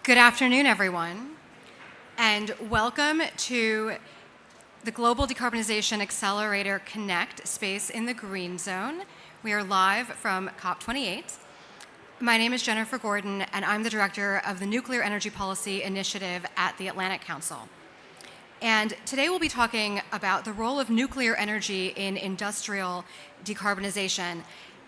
Good afternoon, everyone, and welcome to the Global Decarbonization Accelerator Connect space in the Green Zone. We are live from COP28. My name is Jennifer Gordon, and I'm the director of the Nuclear Energy Policy Initiative at the Atlantic Council. And today we'll be talking about the role of nuclear energy in industrial decarbonization.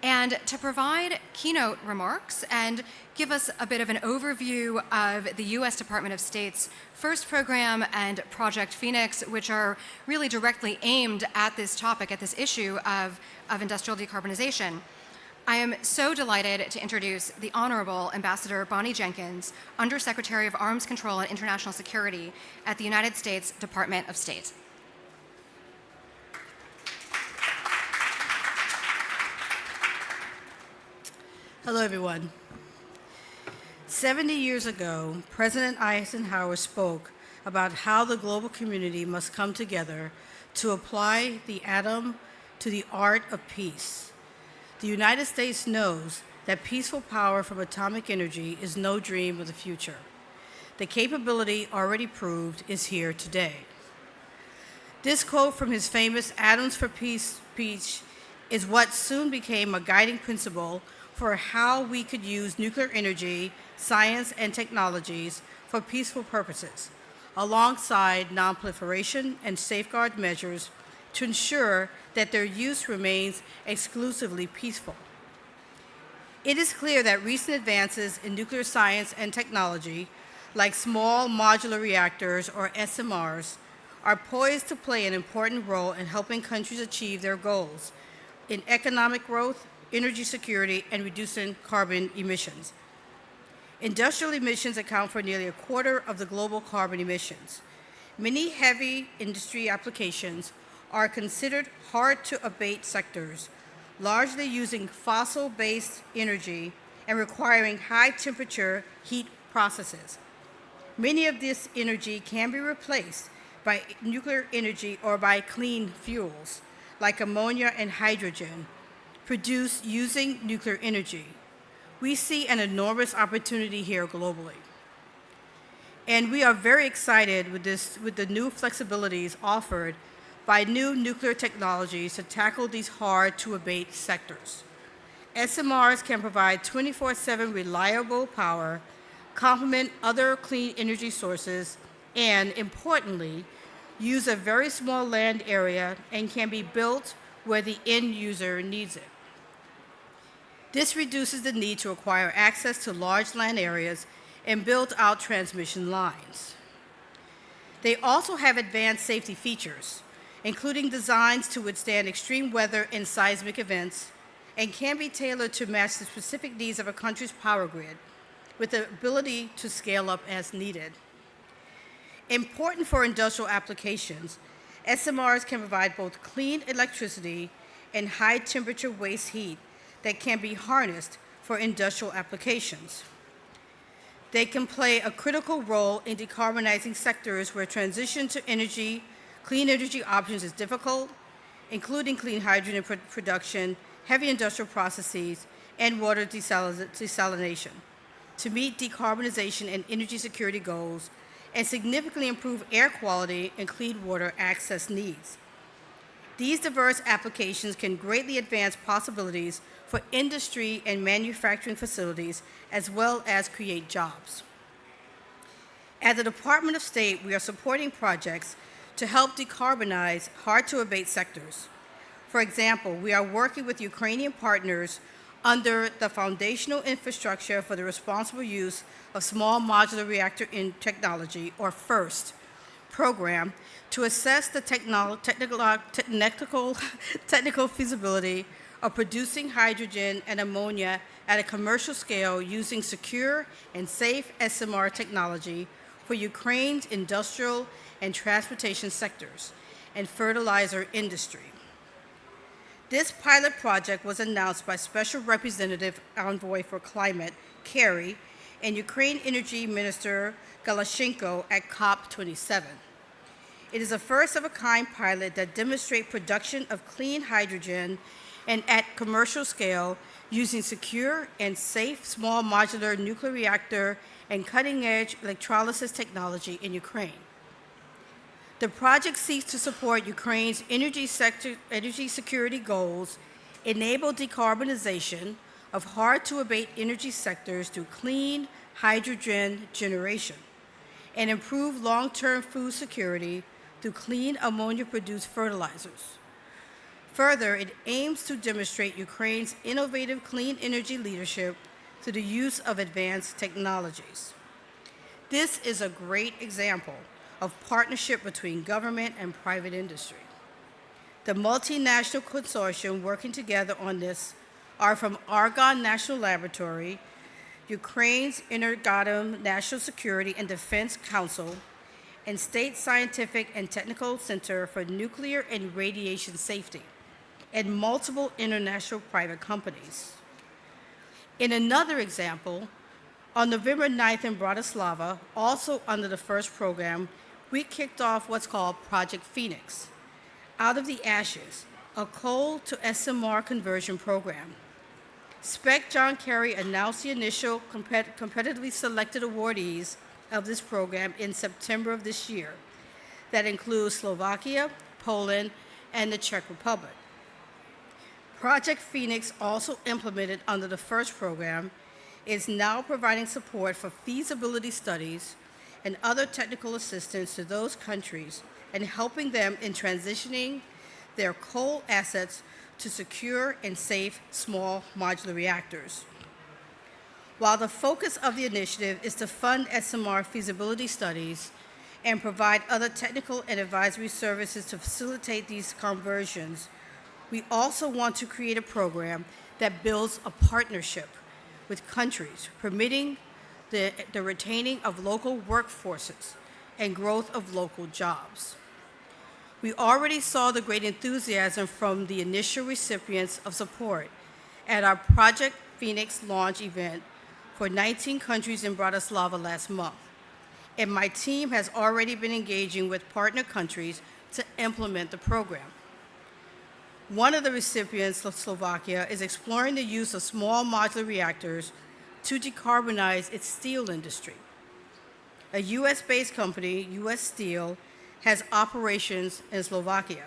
And to provide keynote remarks and give us a bit of an overview of the U.S. Department of State's FIRST program and Project Phoenix, which are really directly aimed at this topic, at this issue of industrial decarbonization, I am so delighted to introduce the Honorable Ambassador Bonnie Jenkins, Undersecretary of Arms Control and International Security at the United States Department of State. Hello, everyone. 70 years ago, President Eisenhower spoke about how the global community must come together to apply the atom to the art of peace. The United States knows that peaceful power from atomic energy is no dream of the future. The capability already proved is here today. This quote from his famous Atoms for Peace speech is what soon became a guiding principle for how we could use nuclear energy, science, and technologies for peaceful purposes, alongside nonproliferation and safeguard measures to ensure that their use remains exclusively peaceful. It is clear that recent advances in nuclear science and technology, like small modular reactors or SMRs, are poised to play an important role in helping countries achieve their goals in economic growth, energy security, and reducing carbon emissions. Industrial emissions account for nearly a quarter of the global carbon emissions. Many heavy industry applications are considered hard-to-abate sectors, largely using fossil-based energy and requiring high-temperature heat processes. Many of this energy can be replaced by nuclear energy or by clean fuels, like ammonia and hydrogen, produced using nuclear energy. We see an enormous opportunity here globally. And we are very excited with the new flexibilities offered by new nuclear technologies to tackle these hard-to-abate sectors. SMRs can provide 24/7 reliable power, complement other clean energy sources, and importantly, use a very small land area and can be built where the end user needs it. This reduces the need to acquire access to large land areas and build out transmission lines. They also have advanced safety features, including designs to withstand extreme weather and seismic events, and can be tailored to match the specific needs of a country's power grid, with the ability to scale up as needed. Important for industrial applications, SMRs can provide both clean electricity and high-temperature waste heat that can be harnessed for industrial applications. They can play a critical role in decarbonizing sectors where transition to clean energy options is difficult, including clean hydrogen production, heavy industrial processes, and water desalination, to meet decarbonization and energy security goals and significantly improve air quality and clean water access needs. These diverse applications can greatly advance possibilities for industry and manufacturing facilities, as well as create jobs. At the Department of State, we are supporting projects to help decarbonize hard-to-abate sectors. For example, we are working with Ukrainian partners under the Foundational Infrastructure for the Responsible Use of Small Modular Reactor Technology, or FIRST, program to assess the technical feasibility of producing hydrogen and ammonia at a commercial scale using secure and safe SMR technology for Ukraine's industrial and transportation sectors and fertilizer industry. This pilot project was announced by Special Representative Envoy for Climate, Kerry, and Ukraine Energy Minister Galashenko at COP27. It is a first-of-a-kind pilot that demonstrates production of clean hydrogen and at commercial scale using secure and safe small modular nuclear reactor and cutting-edge electrolysis technology in Ukraine. The project seeks to support Ukraine's energy security goals, enable decarbonization of hard-to-abate energy sectors through clean hydrogen generation, and improve long-term food security through clean ammonia-produced fertilizers. Further, it aims to demonstrate Ukraine's innovative clean energy leadership through the use of advanced technologies. This is a great example of partnership between government and private industry. The multinational consortium working together on this are from Argonne National Laboratory, Ukraine's Energoatom National Security and Defense Council, and State Scientific and Technical Center for Nuclear and Radiation Safety, and multiple international private companies. In another example, on November 9th in Bratislava, also under the FIRST program, we kicked off what's called Project Phoenix, Out of the Ashes, a coal to SMR conversion program. SPEC John Kerry announced the initial competitively selected awardees of this program in September of this year. That includes Slovakia, Poland, and the Czech Republic. Project Phoenix, also implemented under the FIRST program, is now providing support for feasibility studies and other technical assistance to those countries and helping them in transitioning their coal assets to secure and safe small modular reactors. While the focus of the initiative is to fund SMR feasibility studies and provide other technical and advisory services to facilitate these conversions, we also want to create a program that builds a partnership with countries, permitting the retaining of local workforces and growth of local jobs. We already saw the great enthusiasm from the initial recipients of support at our Project Phoenix launch event for 19 countries in Bratislava last month, and my team has already been engaging with partner countries to implement the program. One of the recipients of Slovakia is exploring the use of small modular reactors to decarbonize its steel industry. A US-based company, US Steel, has operations in Slovakia,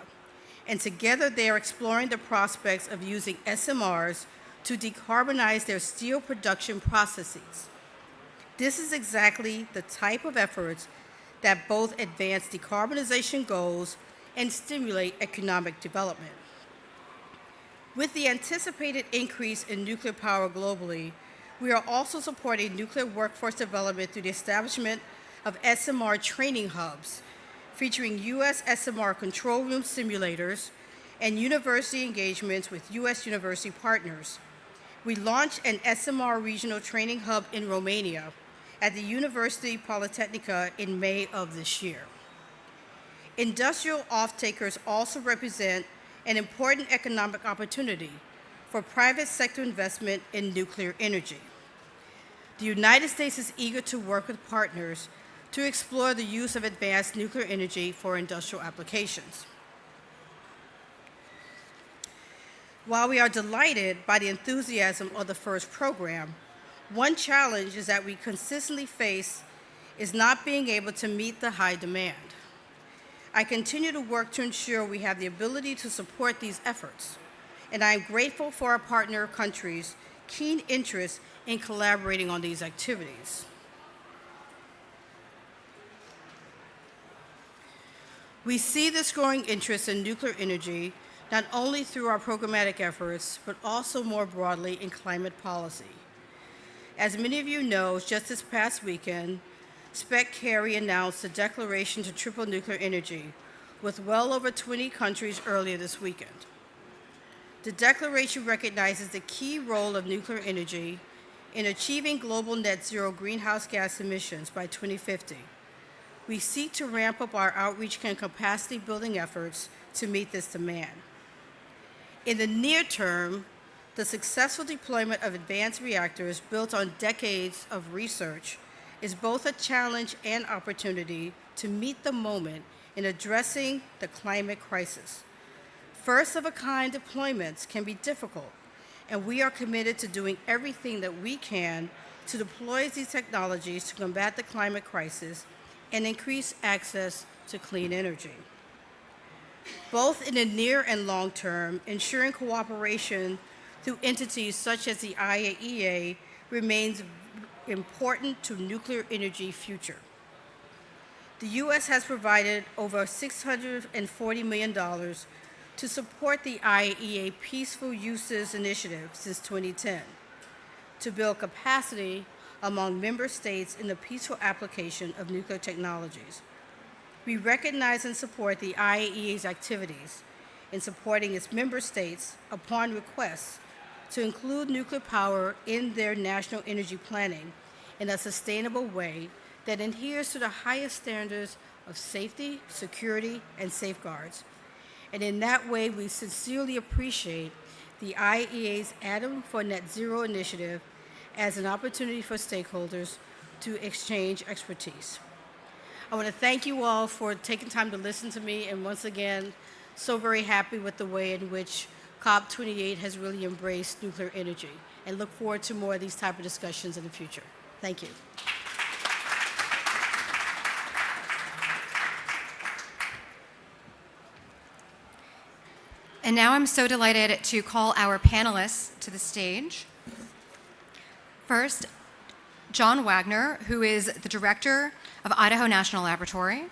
and together they are exploring the prospects of using SMRs to decarbonize their steel production processes. This is exactly the type of efforts that both advance decarbonization goals and stimulate economic development. With the anticipated increase in nuclear power globally, we are also supporting nuclear workforce development through the establishment of SMR training hubs, featuring U.S. SMR control room simulators and university engagements with U.S. university partners. We launched an SMR regional training hub in Romania at the University Polytechnica in May of this year. Industrial off-takers also represent an important economic opportunity for private sector investment in nuclear energy. The United States is eager to work with partners to explore the use of advanced nuclear energy for industrial applications. While we are delighted by the enthusiasm of the FIRST program, one challenge is that we consistently face is not being able to meet the high demand. I continue to work to ensure we have the ability to support these efforts, and I am grateful for our partner countries' keen interest in collaborating on these activities. We see this growing interest in nuclear energy not only through our programmatic efforts, but also more broadly in climate policy. As many of you know, just this past weekend, SPEC Kerry announced a declaration to triple nuclear energy with well over 20 countries earlier this weekend. The declaration recognizes the key role of nuclear energy in achieving global net zero greenhouse gas emissions by 2050. We seek to ramp up our outreach and capacity building efforts to meet this demand. In the near term, the successful deployment of advanced reactors built on decades of research is both a challenge and opportunity to meet the moment in addressing the climate crisis. First-of-a-kind deployments can be difficult, and we are committed to doing everything that we can to deploy these technologies to combat the climate crisis and increase access to clean energy. Both in the near and long term, ensuring cooperation through entities such as the IAEA remains important to nuclear energy future. The U.S. has provided over $640 million to support the IAEA Peaceful Uses Initiative since 2010 to build capacity among member states in the peaceful application of nuclear technologies. We recognize and support the IAEA's activities in supporting its member states upon request to include nuclear power in their national energy planning in a sustainable way that adheres to the highest standards of safety, security, and safeguards. And in that way, we sincerely appreciate the IAEA's Atom for Net Zero initiative as an opportunity for stakeholders to exchange expertise. I want to thank you all for taking time to listen to me, and once again, so very happy with the way in which COP28 has really embraced nuclear energy, and look forward to more of these type of discussions in the future. Thank you. And now I'm so delighted to call our panelists to the stage. First, John Wagner, who is the director of Idaho National Laboratory.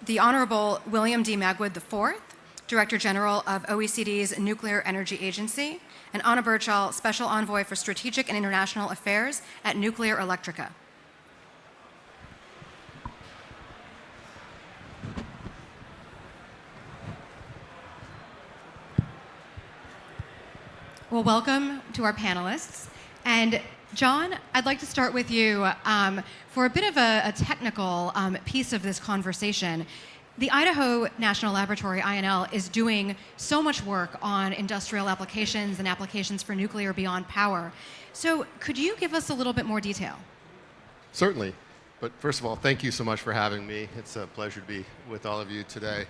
The Honorable William D. Magwood IV, Director General of OECD's Nuclear Energy Agency, and Anna Birchall, Special Envoy for Strategic and International Affairs at Nuclear Electrica. Well, welcome to our panelists. And John, I'd like to start with you for a bit of a technical piece of this conversation. The Idaho National Laboratory, INL, is doing so much work on industrial applications and applications for nuclear beyond power. So could you give us a little bit more detail? Certainly. But first of all, thank you so much for having me. It's a pleasure to be with all of you today.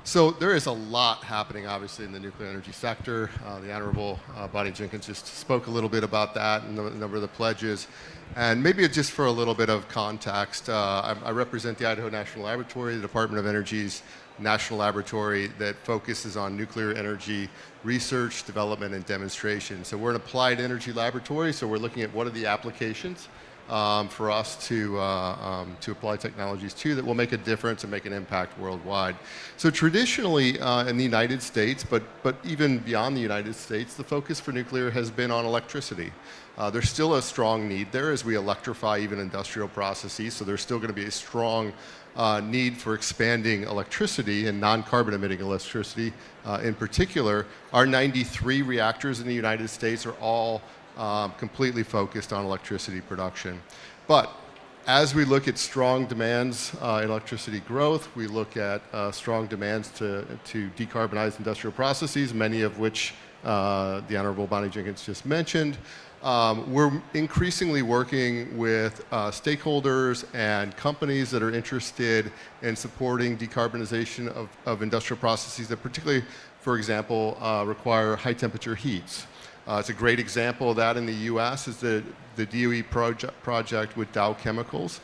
So there is a lot happening, obviously, in the nuclear energy sector. The Honorable Bonnie Jenkins just spoke a little bit about that and the number of the pledges. And maybe just for a little bit of context, I represent the Idaho National Laboratory, the Department of Energy's national laboratory that focuses on nuclear energy research, development, and demonstration. So we're an applied energy laboratory, so we're looking at what are the applications for us to apply technologies to that will make a difference and make an impact worldwide. So traditionally in the United States, but even beyond the United States, the focus for nuclear has been on electricity. There's still a strong need there as we electrify even industrial processes, so there's still going to be a strong need for expanding electricity and non-carbon emitting electricity in particular. Our 93 reactors in the United States are all completely focused on electricity production. But as we look at strong demands in electricity growth, we look at strong demands to decarbonize industrial processes, many of which the Honorable Bonnie Jenkins just mentioned. We're increasingly working with stakeholders and companies that are interested in supporting decarbonization of industrial processes that particularly, for example, require high temperature heats. It's a great example of that in the U.S. is the DOE project with Dow Chemicals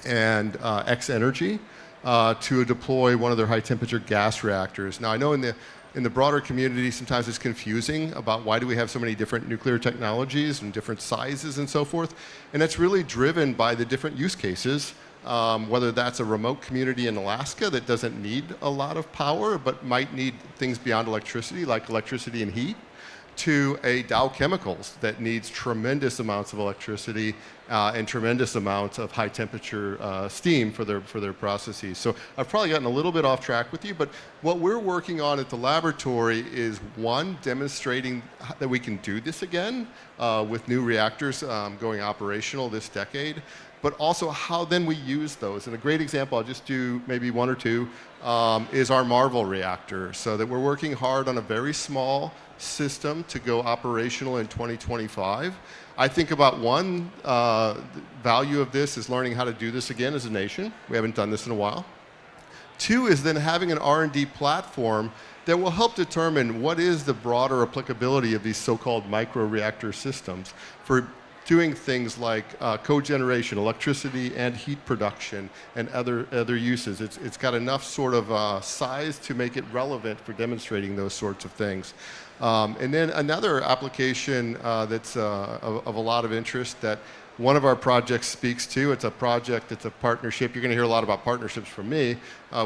and X-Energy to deploy one of their high-temperature gas reactors. Now, I know in the broader community, sometimes it's confusing about why do we have so many different nuclear technologies and different sizes and so forth. And it's really driven by the different use cases, whether that's a remote community in Alaska that doesn't need a lot of power but might need things beyond electricity, like electricity and heat, to a Dow Chemicals that needs tremendous amounts of electricity and tremendous amounts of high temperature steam for their processes. So I've probably gotten a little bit off track with you, but what we're working on at the laboratory is, one, demonstrating that we can do this again with new reactors going operational this decade, but also how then we use those. And a great example, I'll just do maybe one or two, is our Marvel reactor. So that we're working hard on a very small system to go operational in 2025. I think about one value of this is learning how to do this again as a nation. We haven't done this in a while. Two is then having an R&D platform that will help determine what is the broader applicability of these so-called microreactor systems for doing things like cogeneration, electricity and heat production, and other uses. It's got enough sort of size to make it relevant for demonstrating those sorts of things. And then another application that's of a lot of interest that one of our projects speaks to, it's a project, it's a partnership. You're going to hear a lot about partnerships from me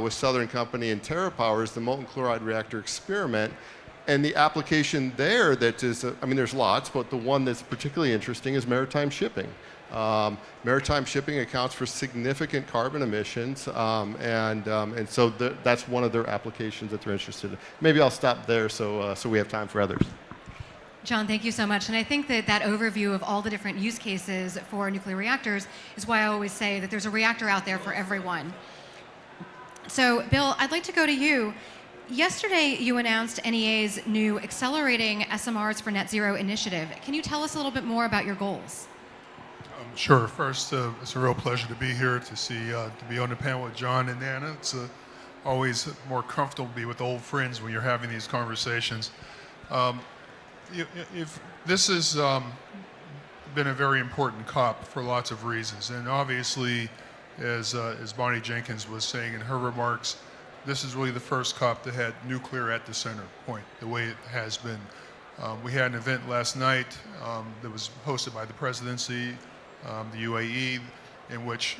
with Southern Company and TerraPower, is the molten chloride reactor experiment. And the application there that is, I mean, there's lots, but the one that's particularly interesting is maritime shipping. Maritime shipping accounts for significant carbon emissions, and so that's one of their applications that they're interested in. Maybe I'll stop there so we have time for others. John, thank you so much. And I think that that overview of all the different use cases for nuclear reactors is why I always say that there's a reactor out there for everyone. So, Bill, I'd like to go to you. Yesterday, you announced NEA's new Accelerating SMRs for Net Zero initiative. Can you tell us a little bit more about your goals? Sure. First, it's a real pleasure to be here, to be on the panel with John and Anna. It's always more comfortable to be with old friends when you're having these conversations. This has been a very important COP for lots of reasons, and obviously, as Bonnie Jenkins was saying in her remarks, this is really the first COP that had nuclear at the center point, the way it has been. We had an event last night that was hosted by the presidency, the UAE, in which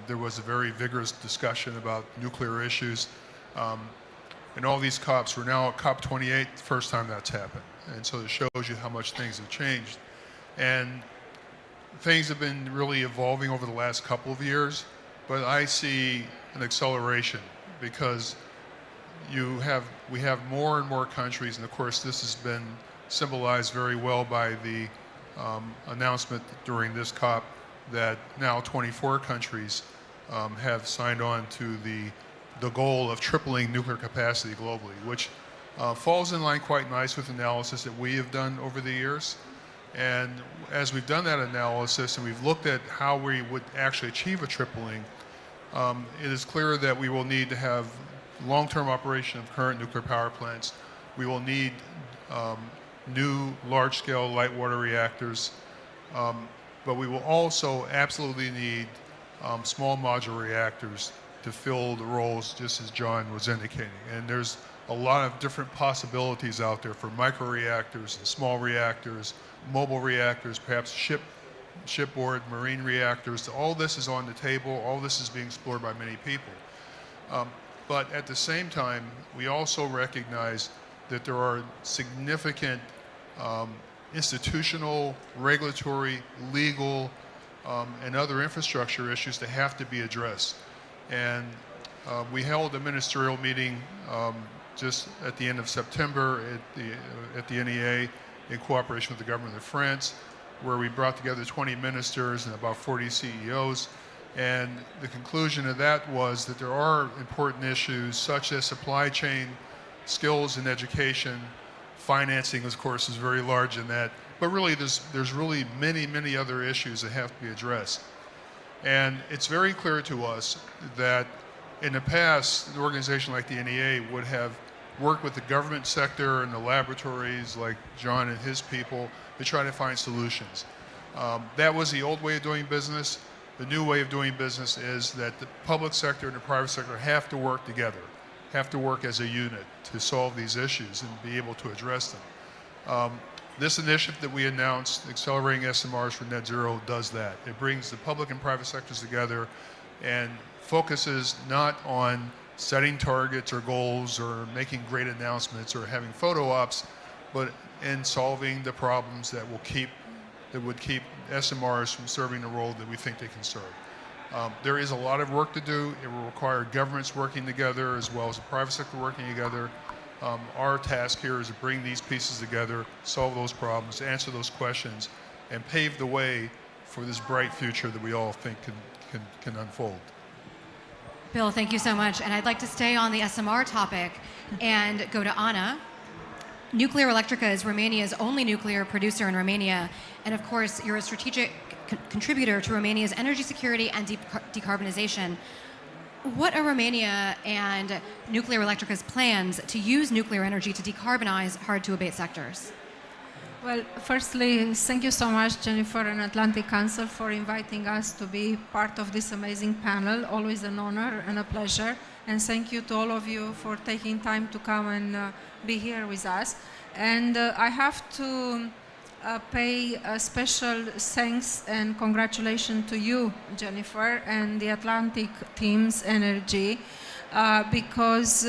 there was a very vigorous discussion about nuclear issues. And all these COPs, we're now at COP 28, the first time that's happened. And so it shows you how much things have changed. And things have been really evolving over the last couple of years, but I see an acceleration because we have more and more countries, and of course this has been symbolized very well by the announcement during this COP that now 24 countries have signed on to the goal of tripling nuclear capacity globally, which falls in line quite nice with analysis that we have done over the years. And as we've done that analysis and we've looked at how we would actually achieve a tripling, it is clear that we will need to have long-term operation of current nuclear power plants. We will need new large-scale light water reactors, but we will also absolutely need small modular reactors to fill the roles, just as John was indicating. And there's a lot of different possibilities out there for microreactors and small reactors, mobile reactors, perhaps shipboard marine reactors. All this is on the table. All this is being explored by many people. But at the same time, we also recognize that there are significant institutional, regulatory, legal, and other infrastructure issues that have to be addressed. And we held a ministerial meeting just at the end of September at the NEA in cooperation with the government of France, where we brought together 20 ministers and about 40 CEOs. And the conclusion of that was that there are important issues such as supply chain, skills and education. Financing, of course, is very large in that. But really, there's really many, many other issues that have to be addressed. And it's very clear to us that in the past, an organization like the NEA would have worked with the government sector and the laboratories like John and his people to try to find solutions. That was the old way of doing business. The new way of doing business is that the public sector and the private sector have to work together, have to work as a unit to solve these issues and be able to address them. This initiative that we announced, Accelerating SMRs for Net Zero, does that. It brings the public and private sectors together and focuses not on setting targets or goals or making great announcements or having photo ops, but in solving the problems that would keep SMRs from serving the role that we think they can serve. There is a lot of work to do. It will require governments working together as well as the private sector working together. Our task here is to bring these pieces together, solve those problems, answer those questions, and pave the way for this bright future that we all think can unfold. Bill, thank you so much. And I'd like to stay on the SMR topic and go to Anna. Nuclear Electrica is Romania's only nuclear producer in Romania. And of course, you're a strategic contributor to Romania's energy security and decarbonization. what are Romania and Nuclear Electrica's plans to use nuclear energy to decarbonize hard-to-abate sectors? Well, firstly, thank you so much, Jennifer and Atlantic Council, for inviting us to be part of this amazing panel. Always an honor and a pleasure. And thank you to all of you for taking time to come and be here with us. And I have to pay a special thanks and congratulations to you, Jennifer, and the Atlantic team's energy, because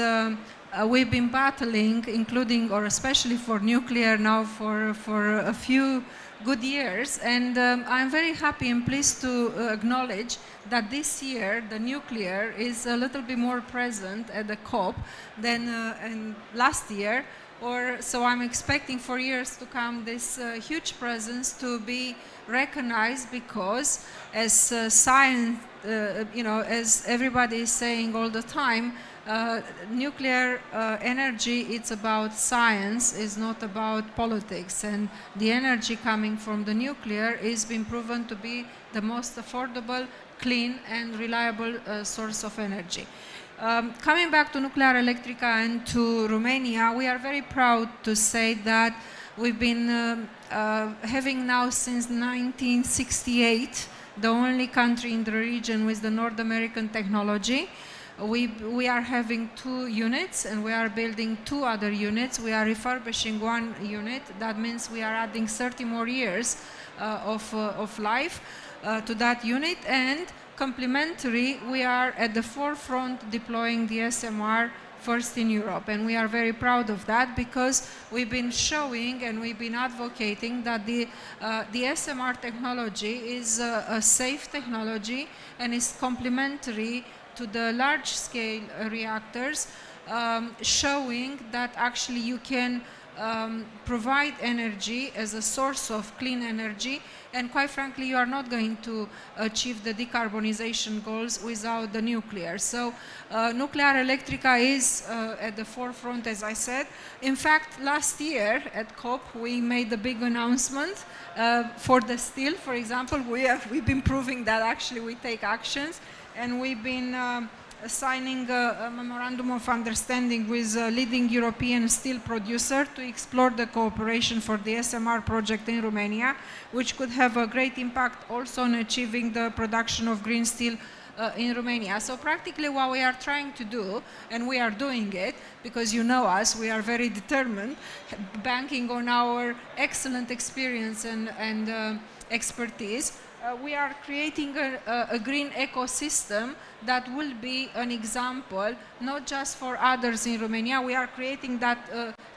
we've been battling, including or especially for nuclear now for a few good years, and I'm very happy and pleased to acknowledge that this year the nuclear is a little bit more present at the COP than in last year. So I'm expecting for years to come this huge presence to be recognized, because as science, as everybody is saying all the time, nuclear energy, it's about science, it's not about politics, and the energy coming from the nuclear is been proven to be the most affordable, clean and reliable source of energy. Coming back to Nuclear Electrica and to Romania, we are very proud to say that we've been having now since 1968 the only country in the region with the North American technology. We are having 2 units and we are building 2 other units. We are refurbishing 1 unit. That means we are adding 30 more years of life to that unit, and complementary, we are at the forefront deploying the SMR first in Europe, and we are very proud of that, because we've been showing and we've been advocating that the SMR technology is a safe technology and is complementary to the large-scale reactors, showing that actually you can provide energy as a source of clean energy, and quite frankly you are not going to achieve the decarbonization goals without the nuclear. So Nuclear Electrica is at the forefront, as I said. In fact, last year at COP we made a big announcement for the steel, for example. We've been proving that actually we take actions, and we've been signing a memorandum of understanding with a leading European steel producer to explore the cooperation for the SMR project in Romania, which could have a great impact also on achieving the production of green steel in Romania. So practically what we are trying to do, and we are doing it, because you know us, we are very determined, banking on our excellent experience and expertise, we are creating a green ecosystem that will be an example, not just for others in Romania. We are creating that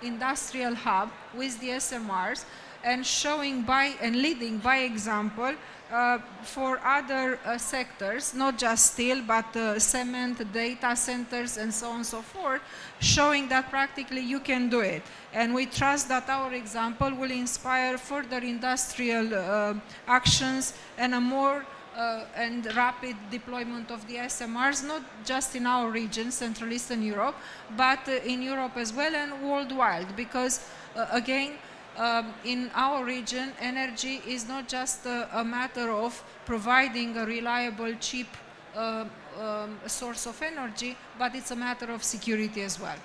industrial hub with the SMRs and showing by and leading by example for other sectors, not just steel, but cement, data centers, and so on and so forth, showing that practically you can do it. And we trust that our example will inspire further industrial actions and a more and rapid deployment of the SMRs, not just in our region, Central Eastern Europe, but in Europe as well and worldwide, because again, in our region, energy is not just a matter of providing a reliable, cheap source of energy, but it's a matter of security as well.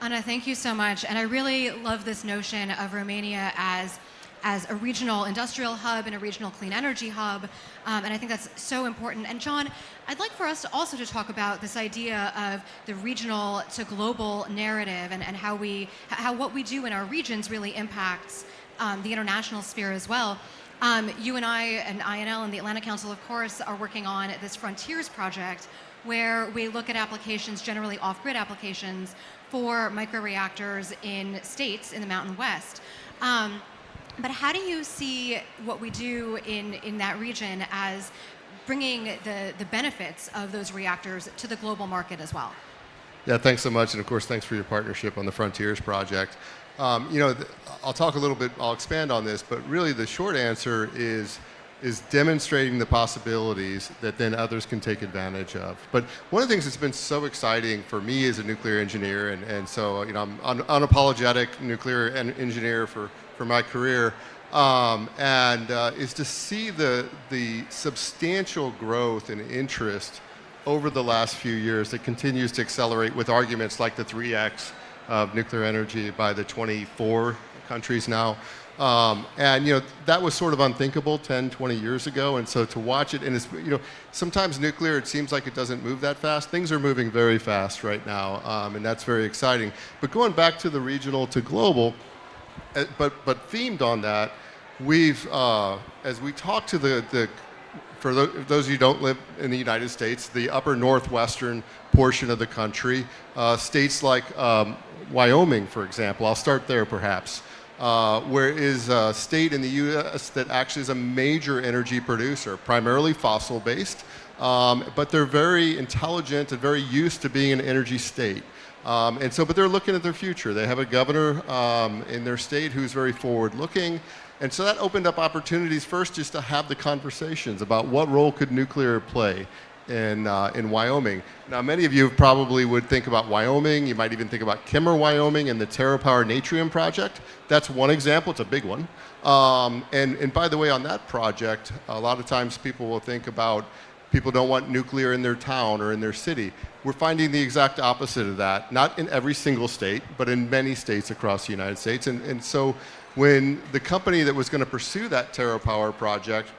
Anna, thank you so much. And I really love this notion of Romania as a regional industrial hub and a regional clean energy hub. And I think that's so important. And John, I'd like for us to also to talk about this idea of the regional to global narrative and how what we do in our regions really impacts the international sphere as well. You and I and INL and the Atlantic Council, of course, are working on this Frontiers project, where we look at applications, generally off-grid applications, for microreactors in states in the Mountain West. But how do you see what we do in that region as bringing the benefits of those reactors to the global market as well? Yeah, thanks so much. And of course, thanks for your partnership on the Frontiers project. I'll talk a little bit, I'll expand on this, but really the short answer is demonstrating the possibilities that then others can take advantage of. But one of the things that's been so exciting for me as a nuclear engineer, and so I'm an unapologetic nuclear engineer for my career, is to see the substantial growth and interest over the last few years, it continues to accelerate with arguments like the 3x of nuclear energy by the 24 countries now. And that was sort of unthinkable 10, 20 years ago. And so to watch it, and it's, sometimes nuclear, it seems like it doesn't move that fast. Things are moving very fast right now, and that's very exciting. But going back to the regional to global, but themed on that, we've, as we talk to for those of you who don't live in the United States, the upper northwestern portion of the country, states like Wyoming, for example, I'll start there perhaps, where is a state in the U.S. that actually is a major energy producer, primarily fossil-based, but they're very intelligent and very used to being an energy state. But they're looking at their future. They have a governor in their state who's very forward-looking. And so that opened up opportunities first just to have the conversations about what role could nuclear play in Wyoming. Now, many of you probably would think about Wyoming. You might even think about Kimmer, Wyoming, and the TerraPower Natrium project. That's one example. It's a big one. And by the way, on that project, a lot of times people will think about people don't want nuclear in their town or in their city. We're finding the exact opposite of that, not in every single state, but in many states across the United States. And so when the company that was going to pursue that TerraPower project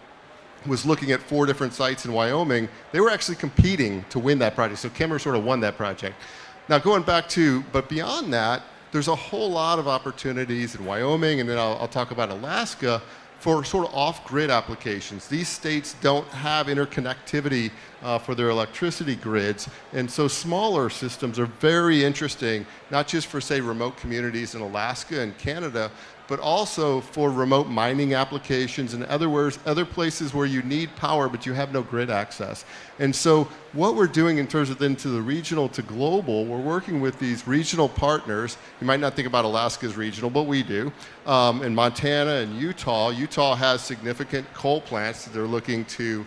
was looking at 4 different sites in Wyoming, they were actually competing to win that project. So Kimmer sort of won that project. Now going back to, but beyond that, there's a whole lot of opportunities in Wyoming, and then I'll talk about Alaska, for sort of off-grid applications. These states don't have interconnectivity for their electricity grids, and so smaller systems are very interesting, not just for, say, remote communities in Alaska and Canada, but also for remote mining applications and other places where you need power but you have no grid access. And so what we're doing in terms of then to the regional to global, we're working with these regional partners. You might not think about Alaska as regional, but we do. In Montana and Utah, Utah has significant coal plants that they're looking to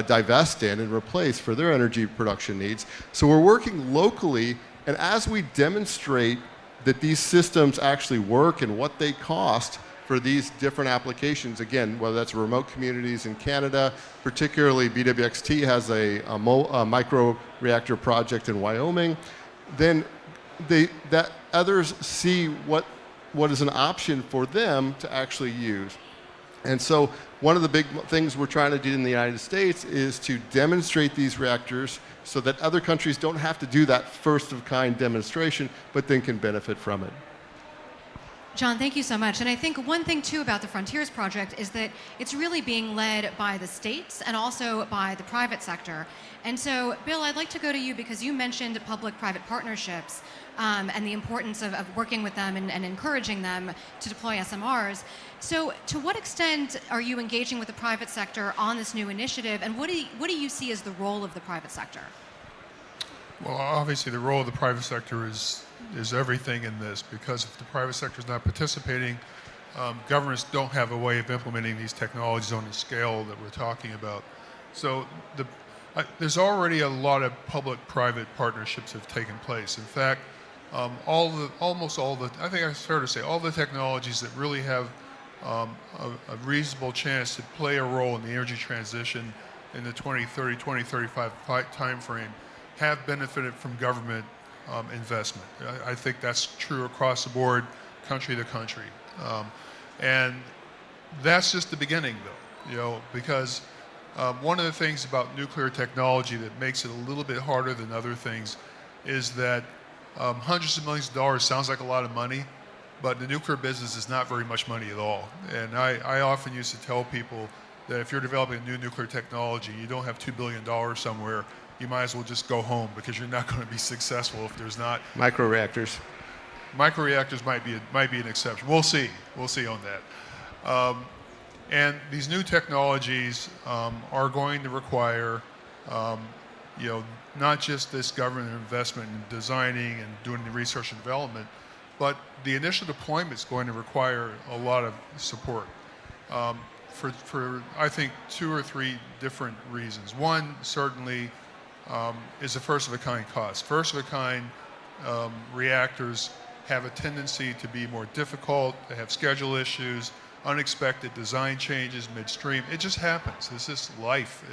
divest in and replace for their energy production needs. So we're working locally, and as we demonstrate that these systems actually work and what they cost for these different applications, again, whether that's remote communities in Canada, particularly BWXT has a micro reactor project in Wyoming, then that others see what is an option for them to actually use. And so one of the big things we're trying to do in the United States is to demonstrate these reactors so that other countries don't have to do that first-of-kind demonstration, but then can benefit from it. John, thank you so much. And I think one thing, too, about the Frontiers project is that it's really being led by the states and also by the private sector. And so, Bill, I'd like to go to you because you mentioned public-private partnerships and the importance of working with them and encouraging them to deploy SMRs. So to what extent are you engaging with the private sector on this new initiative, and what do you see as the role of the private sector? Well, obviously the role of the private sector is everything in this, because if the private sector is not participating, governments don't have a way of implementing these technologies on the scale that we're talking about. So there's already a lot of public-private partnerships have taken place. In fact, almost all the, I think it's fair to say, all the technologies that really have a reasonable chance to play a role in the energy transition in the 2030, 2035 time frame have benefited from government investment. I think that's true across the board, country to country. And that's just the beginning, though, because one of the things about nuclear technology that makes it a little bit harder than other things is that hundreds of millions of dollars sounds like a lot of money, but the nuclear business is not very much money at all. And I often used to tell people that if you're developing a new nuclear technology, you don't have $2 billion somewhere, you might as well just go home, because you're not going to be successful if there's not. Microreactors. Microreactors might be an exception. We'll see on that. And these new technologies are going to require, not just this government investment in designing and doing the research and development, but the initial deployment is going to require a lot of support for I think 2 or 3 different reasons. One, certainly, is a first-of-a-kind cost. First-of-a-kind reactors have a tendency to be more difficult, they have schedule issues, unexpected design changes midstream. It just happens. This is life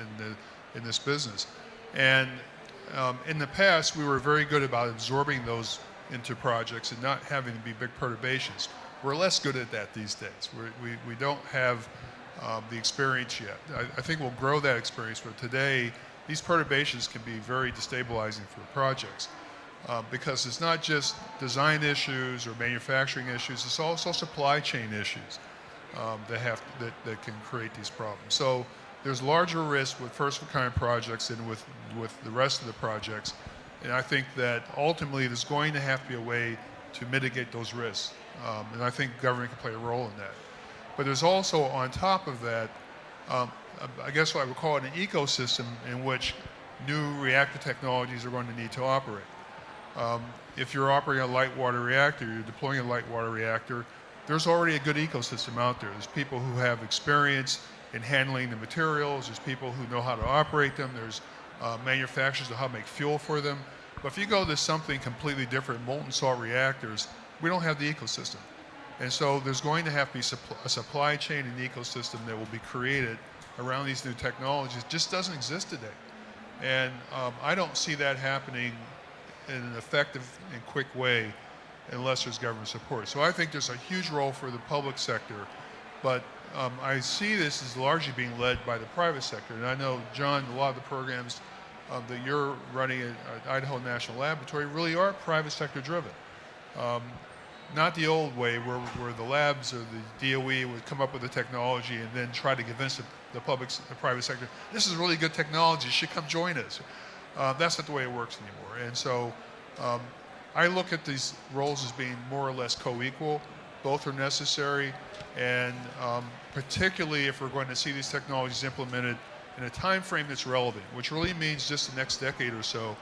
in this business. And in the past, we were very good about absorbing those into projects and not having to be big perturbations. We're less good at that these days. We don't have the experience yet. I think we'll grow that experience, but today, these perturbations can be very destabilizing for projects because it's not just design issues or manufacturing issues, it's also supply chain issues that can create these problems. So there's larger risk with first-of-a-kind projects than with the rest of the projects. And I think that ultimately there's going to have to be a way to mitigate those risks. And I think government can play a role in that. But there's also, on top of that, I guess what I would call it an ecosystem in which new reactor technologies are going to need to operate. If you're operating a light water reactor, you're deploying a light water reactor, there's already a good ecosystem out there. There's people who have experience in handling the materials, there's people who know how to operate them, there's manufacturers know how to make fuel for them. But if you go to something completely different, molten salt reactors, we don't have the ecosystem. And so there's going to have to be a supply chain and ecosystem that will be created around these new technologies. It just doesn't exist today. And I don't see that happening in an effective and quick way unless there's government support. So I think there's a huge role for the public sector, but I see this as largely being led by the private sector. And I know, John, a lot of the programs that you're running at Idaho National Laboratory really are private sector driven. Not the old way where the labs or the DOE would come up with the technology and then try to convince the private sector, this is really good technology, you should come join us. That's not the way it works anymore. And so I look at these roles as being more or less co-equal. Both are necessary, and particularly if we're going to see these technologies implemented in a time frame that's relevant, which really means just the next decade or so,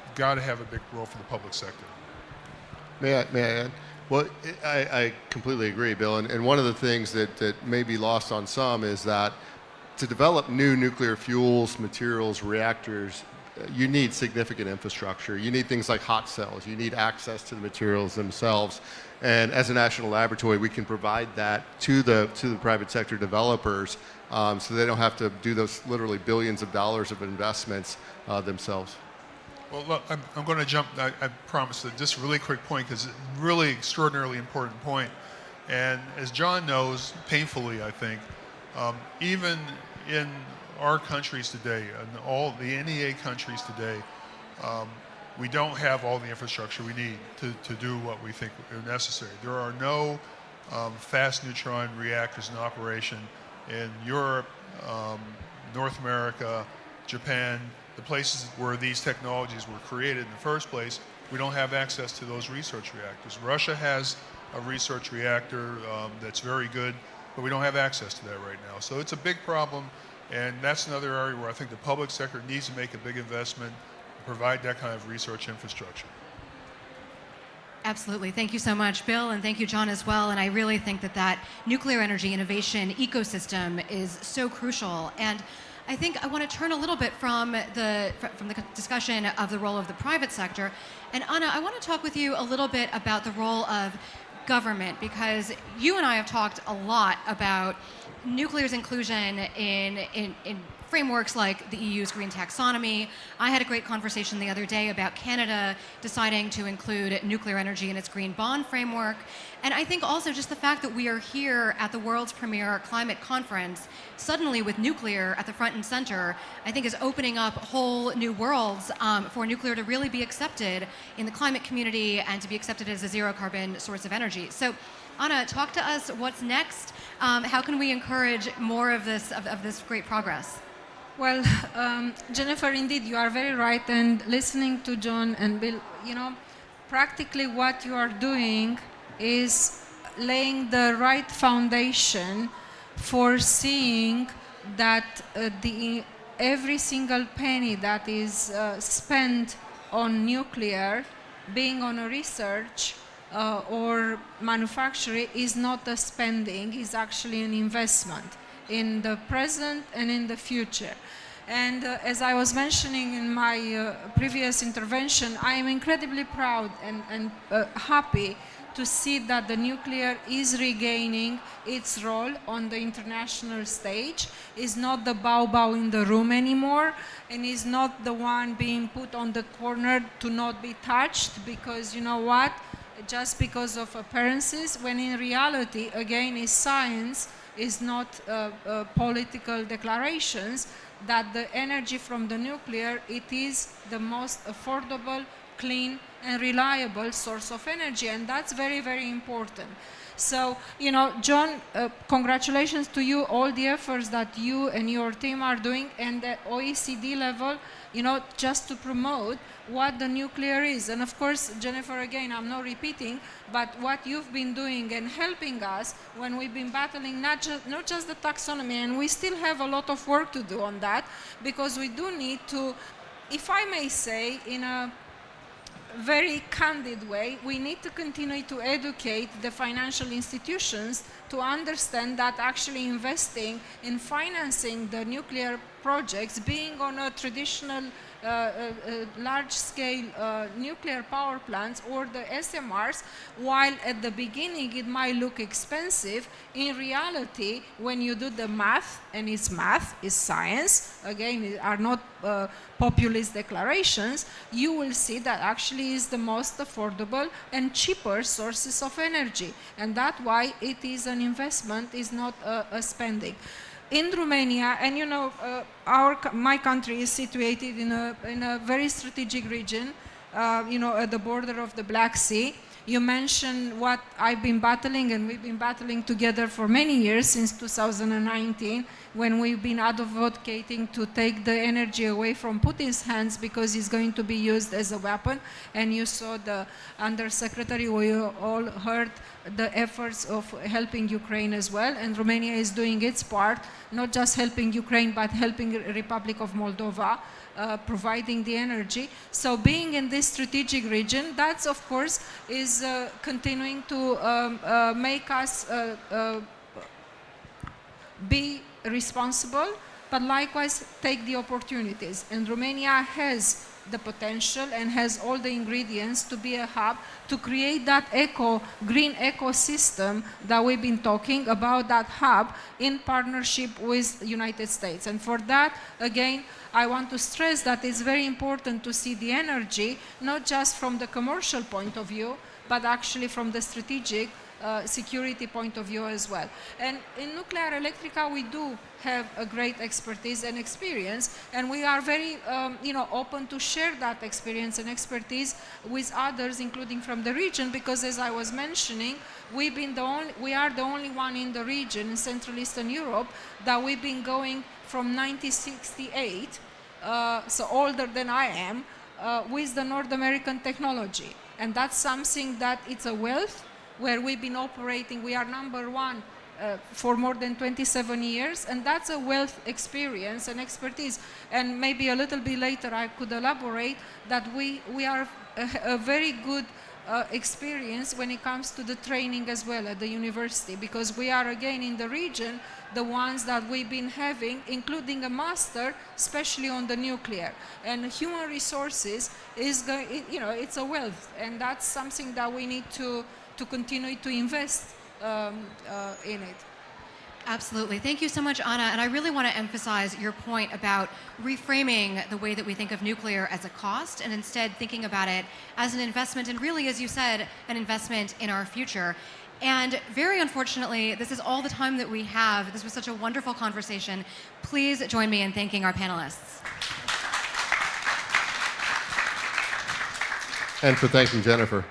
you've got to have a big role for the public sector. May I add? Well, I completely agree, Bill. And one of the things that may be lost on some is that to develop new nuclear fuels, materials, reactors, you need significant infrastructure. You need things like hot cells. You need access to the materials themselves. And as a national laboratory, we can provide that to the private sector developers so they don't have to do those literally billions of dollars of investments themselves. Well, look, I'm going to jump, I promise, just a really quick point, because it's a really extraordinarily important point. And as John knows, painfully, I think, even in our countries today, and all the NEA countries today, we don't have all the infrastructure we need to do what we think are necessary. There are no fast neutron reactors in operation in Europe, North America, Japan, the places where these technologies were created in the first place. We don't have access to those research reactors. Russia has a research reactor that's very good, but we don't have access to that right now. So it's a big problem, and that's another area where I think the public sector needs to make a big investment and provide that kind of research infrastructure. Absolutely. Thank you so much, Bill, and thank you, John, as well. And I really think that nuclear energy innovation ecosystem is so crucial. And I think I want to turn a little bit from the discussion of the role of the private sector. And Anna, I want to talk with you a little bit about the role of government, because you and I have talked a lot about nuclear's inclusion in frameworks like the EU's green taxonomy. I had a great conversation the other day about Canada deciding to include nuclear energy in its green bond framework. And I think also just the fact that we are here at the world's premier climate conference, suddenly with nuclear at the front and center, I think is opening up whole new worlds for nuclear to really be accepted in the climate community and to be accepted as a zero carbon source of energy. So Anna, talk to us, what's next? How can we encourage more of this great progress? Well, Jennifer, indeed, you are very right. And listening to John and Bill, practically what you are doing is laying the right foundation for seeing that every single penny that is spent on nuclear, being on a research or manufacturing, is not a spending, is actually an investment in the present and in the future. And as I was mentioning in my previous intervention, I am incredibly proud and happy to see that the nuclear is regaining its role on the international stage, is not the bow in the room anymore, and is not the one being put on the corner to not be touched, because you know what? Just because of appearances, when in reality, again, is science, is not political declarations, that the energy from the nuclear, it is the most affordable, clean, and reliable source of energy, and that's very, very important. So, you know, John, congratulations to you, all the efforts that you and your team are doing, and the OECD level, you know, just to promote what the nuclear is. And of course, Jennifer, again, I'm not repeating, but what you've been doing and helping us when we've been battling not just the taxonomy, and we still have a lot of work to do on that, because we do need to, if I may say, in a very candid way, we need to continue to educate the financial institutions to understand that actually investing in financing the nuclear projects, being on a traditional large-scale nuclear power plants or the SMRs, while at the beginning it might look expensive, in reality, when you do the math, and it's math, it's science, again, it are not populist declarations, you will see that actually is the most affordable and cheaper sources of energy. And that's why it is an investment, is not a spending. In Romania, and you know, my country is situated in a very strategic region, you know, at the border of the Black Sea. You mentioned what I've been battling, and we've been battling together for many years, since 2019, when we've been advocating to take the energy away from Putin's hands, because it's going to be used as a weapon. And you saw the Undersecretary, we all heard the efforts of helping Ukraine as well, and Romania is doing its part, not just helping Ukraine, but helping the Republic of Moldova, providing the energy. So being in this strategic region, that's of course is continuing to make us be responsible, but likewise take the opportunities. And Romania has the potential and has all the ingredients to be a hub, to create that green ecosystem that we've been talking about, that hub in partnership with the United States. And for that, again, I want to stress that it's very important to see the energy, not just from the commercial point of view, but actually from the strategic security point of view as well. And in Nuclear Electrica, we do have a great expertise and experience, and we are very you know, open to share that experience and expertise with others, including from the region, because as I was mentioning, we are the only one in the region, in Central Eastern Europe, that we've been going from 1968, so older than I am, with the North American technology. And that's something that it's a wealth, where we've been operating. We are number one for more than 27 years, and that's a wealth experience and expertise. And maybe a little bit later I could elaborate that we are a very good experience when it comes to the training as well at the university, because we are again in the region the ones that we've been having, including a master, especially on the nuclear. And human resources is, you know, it's a wealth, and that's something that we need to continue to invest in it. Absolutely. Thank you so much, Anna. And I really want to emphasize your point about reframing the way that we think of nuclear as a cost, and instead thinking about it as an investment, and really, as you said, an investment in our future. And very unfortunately, this is all the time that we have. This was such a wonderful conversation. Please join me in thanking our panelists. And for thanking Jennifer.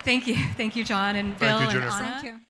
Thank you. Thank you, John and Bill Thank you, and Jennifer. Anna. Thank you.